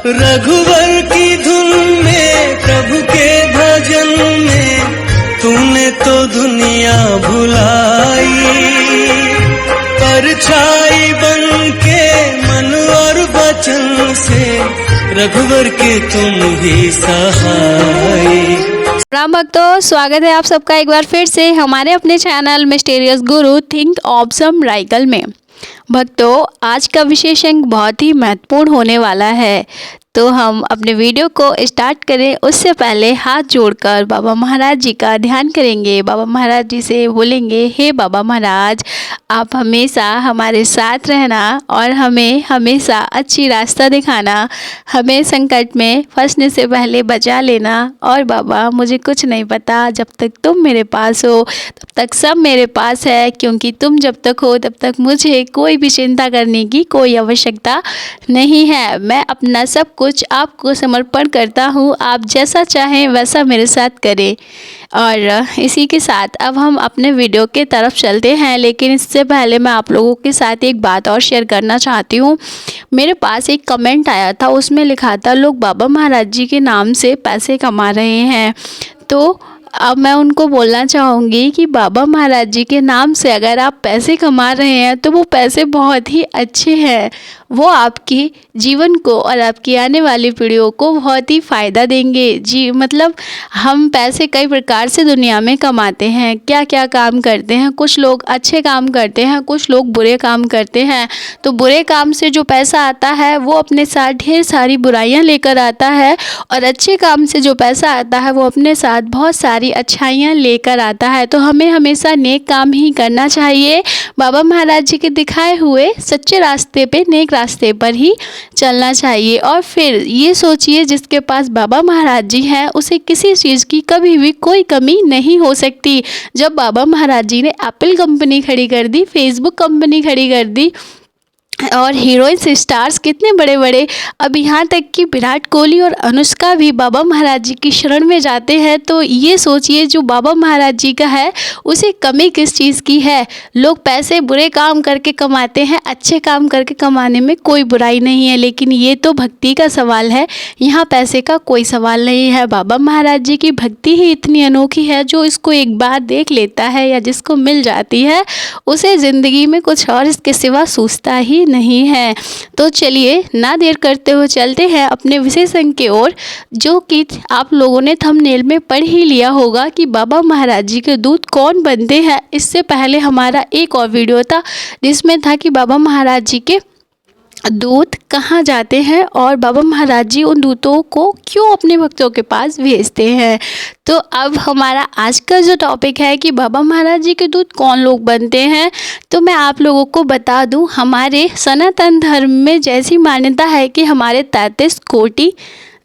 रघुवर की धुन में, प्रभु के भजन में तूने तो दुनिया भुलाई। परछाई बन के मन और वचन से रघुवर के तुम ही सहाय। राम भक्तों, स्वागत है आप सबका एक बार फिर से हमारे अपने चैनल मिस्टीरियस गुरु थिंक ऑब्सम राइकल में। भक्तों, आज का विशेष अंक बहुत ही महत्वपूर्ण होने वाला है, तो हम अपने वीडियो को स्टार्ट करें उससे पहले हाथ जोड़कर बाबा महाराज जी का ध्यान करेंगे। बाबा महाराज जी से बोलेंगे, हे बाबा महाराज, आप हमेशा हमारे साथ रहना और हमें हमेशा अच्छी रास्ता दिखाना, हमें संकट में फंसने से पहले बचा लेना। और बाबा, मुझे कुछ नहीं पता, जब तक तुम मेरे पास हो तब तक सब मेरे पास है, क्योंकि तुम जब तक हो तब तक मुझे कोई भी चिंता करने की कोई आवश्यकता नहीं है। मैं अपना सब कुछ आपको समर्पण करता हूँ, आप जैसा चाहें वैसा मेरे साथ करें। और इसी के साथ अब हम अपने वीडियो के तरफ चलते हैं, लेकिन इससे पहले मैं आप लोगों के साथ एक बात और शेयर करना चाहती हूँ। मेरे पास एक कमेंट आया था, उसमें लिखा था लोग बाबा महाराज जी के नाम से पैसे कमा रहे हैं। तो अब मैं उनको बोलना चाहूँगी कि बाबा महाराज जी के नाम से अगर आप पैसे कमा रहे हैं तो वो पैसे बहुत ही अच्छे हैं, वो आपकी जीवन को और आपकी आने वाली पीढ़ियों को बहुत ही फ़ायदा देंगे। जी मतलब हम पैसे कई प्रकार से दुनिया में कमाते हैं, क्या क्या काम करते हैं। कुछ लोग अच्छे काम करते हैं, कुछ लोग बुरे काम करते हैं। तो बुरे काम से जो पैसा आता है वो अपने साथ ढेर सारी बुराइयां लेकर आता है, और अच्छे काम से जो पैसा आता है वो अपने साथ बहुत सारी अच्छाइयाँ लेकर आता है। तो हमें हमेशा नेक काम ही करना चाहिए, बाबा महाराज जी के दिखाए हुए सच्चे रास्ते पे, नेक रास्ते पर ही चलना चाहिए। और फिर ये सोचिए, जिसके पास बाबा महाराज जी हैं उसे किसी चीज़ की कभी भी कोई कमी नहीं हो सकती। जब बाबा महाराज जी ने एप्पल कंपनी खड़ी कर दी, फेसबुक कंपनी खड़ी कर दी, और हीरोइंस स्टार्स कितने बड़े बड़े, अब यहाँ तक कि विराट कोहली और अनुष्का भी बाबा महाराज जी की शरण में जाते हैं, तो ये सोचिए जो बाबा महाराज जी का है उसे कमी किस चीज़ की है। लोग पैसे बुरे काम करके कमाते हैं, अच्छे काम करके कमाने में कोई बुराई नहीं है, लेकिन ये तो भक्ति का सवाल है, यहाँ पैसे का कोई सवाल नहीं है। बाबा महाराज जी की भक्ति ही इतनी अनोखी है, जो इसको एक बार देख लेता है या जिसको मिल जाती है उसे ज़िंदगी में कुछ और इसके सिवा सूझता ही नहीं है। तो चलिए ना देर करते हुए चलते हैं अपने विशेष अंक की ओर, जो कि आप लोगों ने थंबनेल में पढ़ ही लिया होगा कि बाबा महाराज जी के दूत कौन बनते हैं। इससे पहले हमारा एक और वीडियो था जिसमें था कि बाबा महाराज जी के दूत कहाँ जाते हैं और बाबा महाराज जी उन दूतों को क्यों अपने भक्तों के पास भेजते हैं। तो अब हमारा आज का जो टॉपिक है कि बाबा महाराज जी के दूत कौन लोग बनते हैं, तो मैं आप लोगों को बता दूं, हमारे सनातन धर्म में जैसी मान्यता है कि हमारे 33 कोटि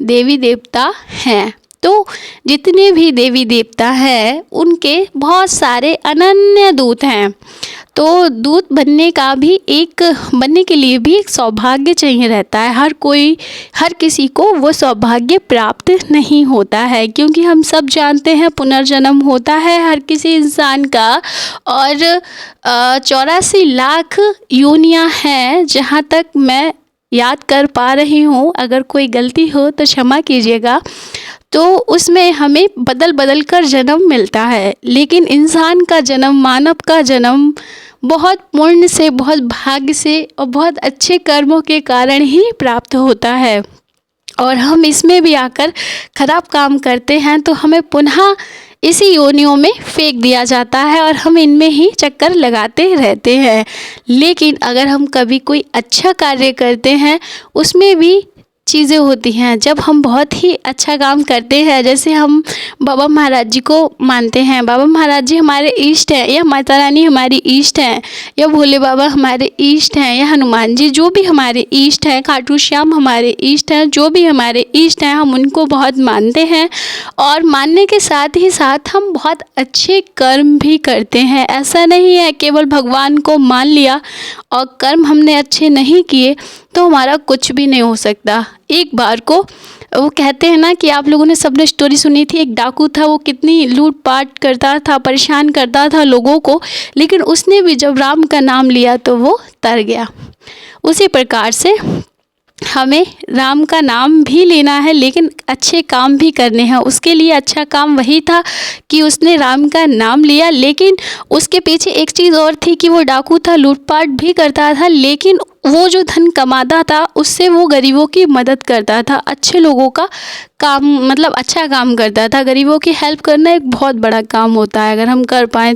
देवी देवता हैं। तो जितने भी देवी देवता हैं उनके बहुत सारे अनन्य दूत हैं। तो दूत बनने के लिए भी एक सौभाग्य चाहिए रहता है। हर किसी को वो सौभाग्य प्राप्त नहीं होता है, क्योंकि हम सब जानते हैं पुनर्जन्म होता है हर किसी इंसान का, और 84 लाख योनियां हैं जहाँ तक मैं याद कर पा रही हूँ। अगर कोई गलती हो तो क्षमा कीजिएगा। तो उसमें हमें बदल बदल कर जन्म मिलता है, लेकिन इंसान का जन्म, मानव का जन्म बहुत पुण्य से, बहुत भाग्य से और बहुत अच्छे कर्मों के कारण ही प्राप्त होता है। और हम इसमें भी आकर खराब काम करते हैं तो हमें पुनः इसी योनियों में फेंक दिया जाता है और हम इनमें ही चक्कर लगाते रहते हैं। लेकिन अगर हम कभी कोई अच्छा कार्य करते हैं, उसमें भी चीज़ें होती हैं। जब हम बहुत ही अच्छा काम करते हैं, जैसे हम बाबा महाराज जी को मानते हैं, बाबा महाराज जी हमारे इष्ट हैं, या माता रानी हमारी इष्ट हैं, या भोले बाबा हमारे इष्ट हैं, या हनुमान जी, जो भी हमारे इष्ट हैं, खाटू श्याम हमारे इष्ट हैं, जो भी हमारे इष्ट हैं, हम उनको बहुत मानते हैं। और मानने के साथ ही साथ हम बहुत अच्छे कर्म भी करते हैं। ऐसा नहीं है केवल भगवान को मान लिया और कर्म हमने अच्छे नहीं किए तो हमारा कुछ भी नहीं हो सकता। एक बार को वो कहते हैं ना कि आप लोगों ने सबने स्टोरी सुनी थी, एक डाकू था, वो कितनी लूटपाट करता था, परेशान करता था लोगों को, लेकिन उसने भी जब राम का नाम लिया तो वो तर गया। उसी प्रकार से हमें राम का नाम भी लेना है लेकिन अच्छे काम भी करने हैं। उसके लिए अच्छा काम वही था कि उसने राम का नाम लिया, लेकिन उसके पीछे एक चीज़ और थी कि वो डाकू था, लूटपाट भी करता था, लेकिन वो जो धन कमाता था उससे वो गरीबों की मदद करता था, अच्छे लोगों का काम मतलब अच्छा काम करता था। गरीबों की हेल्प करना एक बहुत बड़ा काम होता है अगर हम कर पाएँ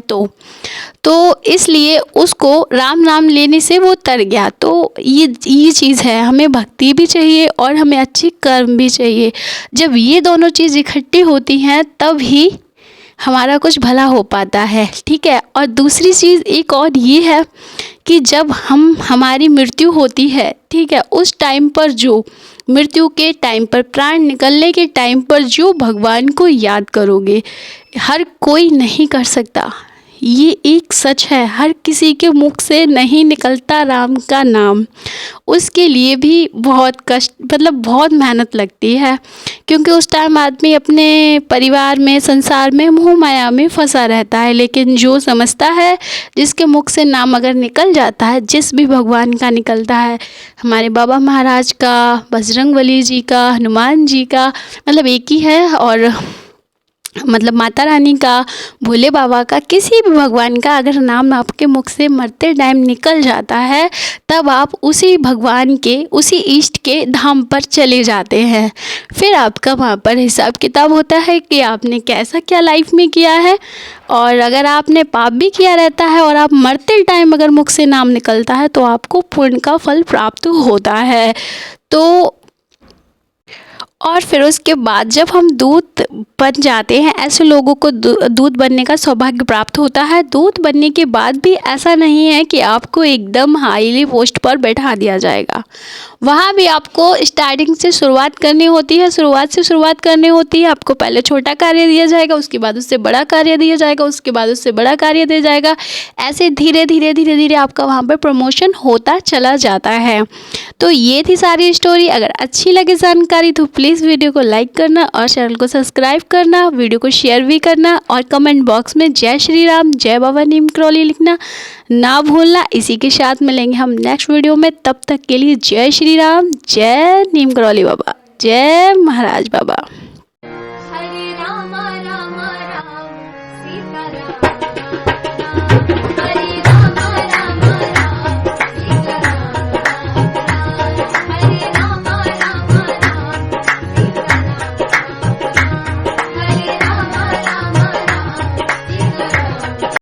तो इसलिए उसको राम नाम लेने से वो तर गया। तो ये चीज़ है, हमें भक्ति भी चाहिए और हमें अच्छी कर्म भी चाहिए। जब ये दोनों चीज़ इकट्ठी होती हैं तब ही हमारा कुछ भला हो पाता है, ठीक है। और दूसरी चीज़ एक और ये है कि जब हमारी मृत्यु होती है, ठीक है, उस टाइम पर जो मृत्यु के टाइम पर, प्राण निकलने के टाइम पर जो भगवान को याद करोगे, हर कोई नहीं कर सकता, ये एक सच है। हर किसी के मुख से नहीं निकलता राम का नाम, उसके लिए भी बहुत कष्ट मतलब बहुत मेहनत लगती है, क्योंकि उस टाइम आदमी अपने परिवार में, संसार में, मोह माया में फंसा रहता है। लेकिन जो समझता है, जिसके मुख से नाम अगर निकल जाता है, जिस भी भगवान का निकलता है, हमारे बाबा महाराज का, बजरंगबली जी का, हनुमान जी का, मतलब एक ही है, और मतलब माता रानी का, भोले बाबा का, किसी भी भगवान का अगर नाम आपके मुख से मरते टाइम निकल जाता है, तब आप उसी भगवान के, उसी इष्ट के धाम पर चले जाते हैं। फिर आपका वहाँ पर हिसाब किताब होता है कि आपने कैसा क्या लाइफ में किया है, और अगर आपने पाप भी किया रहता है और आप मरते टाइम अगर मुख से नाम निकलता है तो आपको पुण्य का फल प्राप्त होता है। तो और फिर उसके बाद जब हम दूत बन जाते हैं, ऐसे लोगों को दूत बनने का सौभाग्य प्राप्त होता है। दूत बनने के बाद भी ऐसा नहीं है कि आपको एकदम हाईली पोस्ट पर बैठा दिया जाएगा, वहाँ भी आपको स्टार्टिंग से शुरुआत करनी होती है, शुरुआत करनी होती है। आपको पहले छोटा कार्य दिया जाएगा, उसके बाद उससे बड़ा कार्य दिया जाएगा, उसके बाद उससे बड़ा कार्य दिया जाएगा। ऐसे धीरे धीरे आपका वहाँ पर प्रमोशन होता चला जाता है। तो ये थी सारी स्टोरी। अगर अच्छी लगे जानकारी तो प्लीज़ वीडियो को लाइक करना और चैनल को सब्सक्राइब करना, वीडियो को शेयर भी करना, और कमेंट बॉक्स में जय श्री राम, जय बाबा नीम करौली लिखना ना भूलना। इसी के साथ मिलेंगे हम नेक्स्ट वीडियो में, तब तक के लिए जय श्री राम, जय नीम करौली बाबा, जय महाराज बाबा। हरे राम राम राम सीता राम राम, हरे